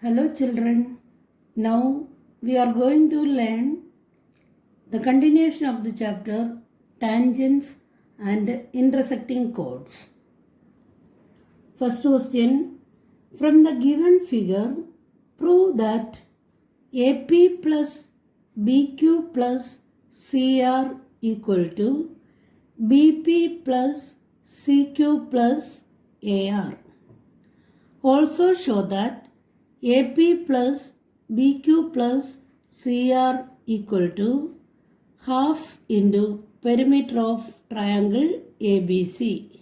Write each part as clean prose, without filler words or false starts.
Hello children, now we are going to learn the continuation of the chapter tangents and intersecting chords. First question, from the given figure, prove that AP plus BQ plus CR equal to BP plus CQ plus AR. Also show that AP plus BQ plus CR equal to half into perimeter of triangle ABC.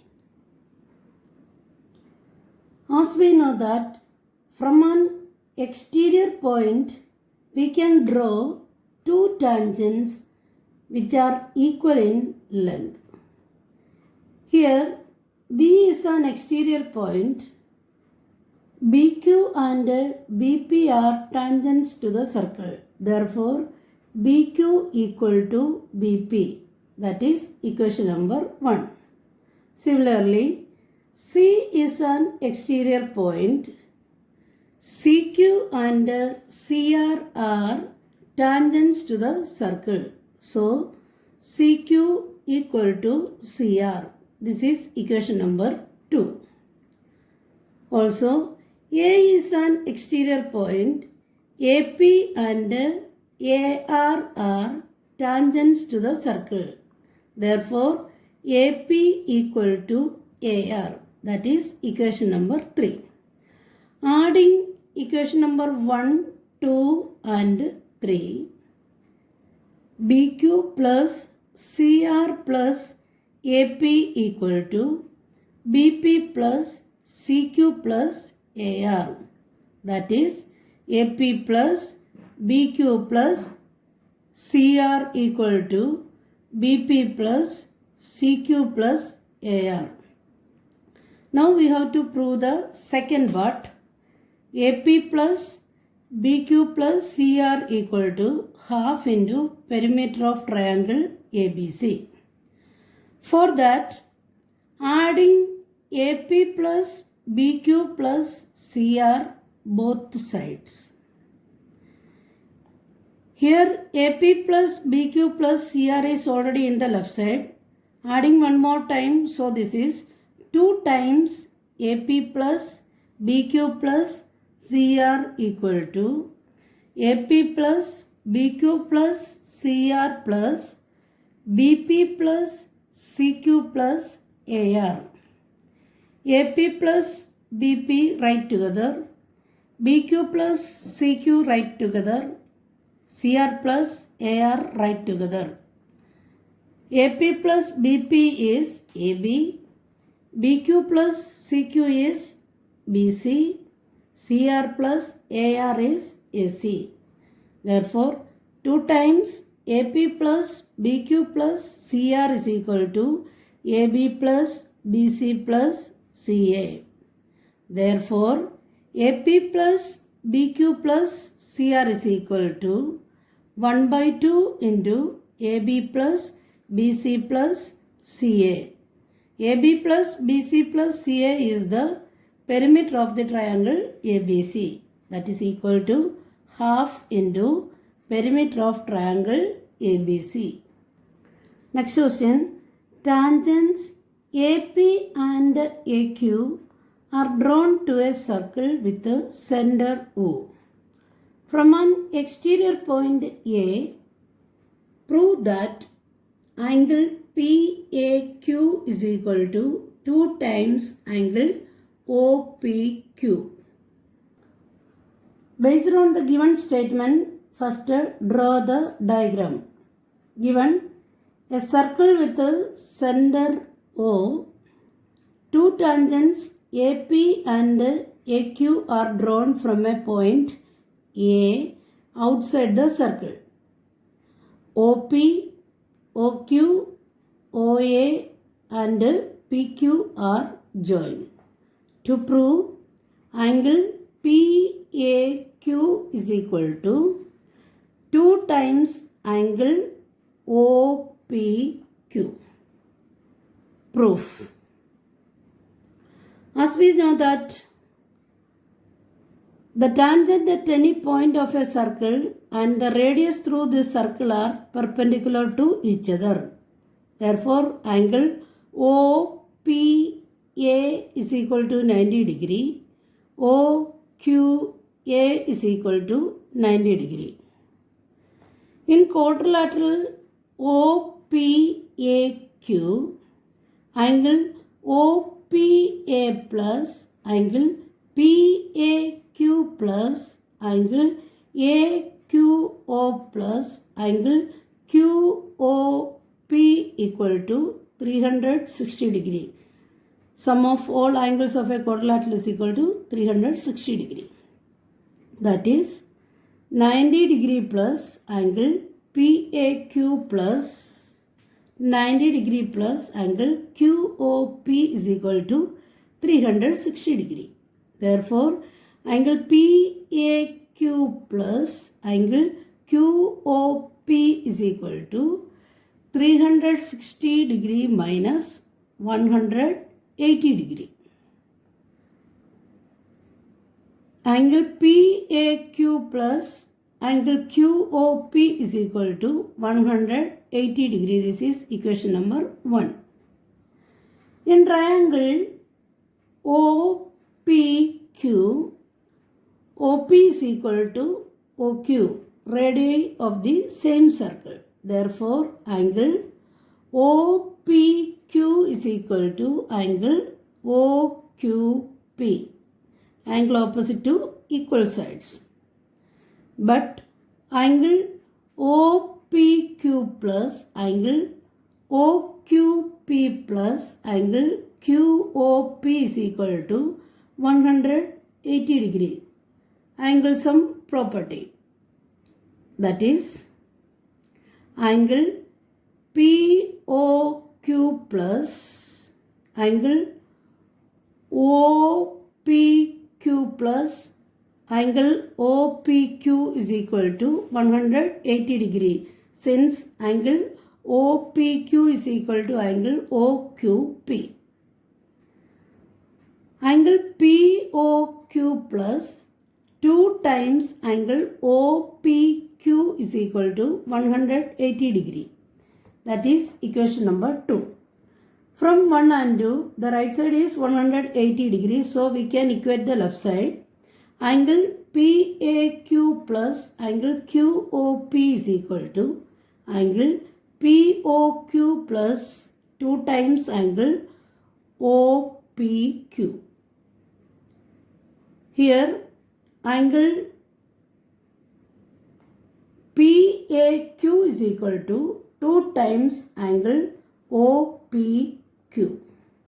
As we know that from an exterior point we can draw two tangents which are equal in length. Here B is an exterior point. BQ and BP are tangents to the circle. Therefore, BQ equal to BP. That is equation number 1. Similarly, C is an exterior point. CQ and CR are tangents to the circle. So, CQ equal to CR. This is equation number 2. Also, A is an exterior point. AP and AR are tangents to the circle. Therefore, AP equal to AR. That is equation number 3. Adding equation number 1, 2 and 3. BQ plus CR plus AP equal to BP plus CQ plus AR. That is AP plus BQ plus CR equal to BP plus CQ plus AR. Now we have to prove the second part. AP plus BQ plus CR equal to half into perimeter of triangle ABC. For that, adding AP plus BQ plus CR both sides. Here AP plus BQ plus CR is already in the left side. Adding one more time, so this is 2 times AP plus BQ plus CR equal to AP plus BQ plus CR plus BP plus CQ plus AR. AP plus BP write together, BQ plus CQ write together, CR plus AR write together. AP plus BP is AB, BQ plus CQ is BC, CR plus AR is AC. Therefore, 2 times AP plus BQ plus CR is equal to AB plus BC plus CA. Therefore, AP plus BQ plus CR is equal to 1 by 2 into AB plus BC plus CA. AB plus BC plus CA is the perimeter of the triangle ABC. That is equal to half into perimeter of triangle ABC. Next question. Tangents AP and AQ are drawn to a circle with a center O. From an exterior point A, prove that angle PAQ is equal to 2 times angle OPQ. Based on the given statement, first draw the diagram. Given a circle with a center O, 2 tangents AP and AQ are drawn from a point A outside the circle. OP, OQ, OA and PQ are joined. To prove angle PAQ is equal to 2 times angle OPQ. Proof. As we know that The tangent at any point of a circle and the radius through this circle are perpendicular to each other. Therefore, angle OPA is equal to 90 degree. OQA is equal to 90 degree. In quadrilateral OPAQ, angle OPA plus angle PAQ plus angle AQO plus angle QOP equal to 360 degree. Sum of all angles of a quadrilateral is equal to 360 degree. That is 90 degree plus angle PAQ plus 90 degree plus angle QOP is equal to 360 degree. Therefore, angle PAQ plus angle QOP is equal to 360 degree minus 180 degree. Angle PAQ plus angle QOP is equal to 180 degree. This is equation number 1. In triangle OPQ, OP is equal to OQ, radii of the same circle. Therefore, angle OPQ is equal to angle OQP, angle opposite to equal sides. But angle OPQ plus angle OQP plus angle QOP is equal to 180 degree. Angle sum property. That is, angle POQ plus angle OPQ plus angle OPQ is equal to 180 degree, since angle OPQ is equal to angle OQP. Angle POQ plus 2 times angle OPQ is equal to 180 degree. That is equation number 2. From 1 and 2, the right side is 180 degrees, so we can equate the left side. Angle PAQ plus angle QOP is equal to angle POQ plus 2 times angle OPQ. Here, angle PAQ is equal to 2 times angle OPQ.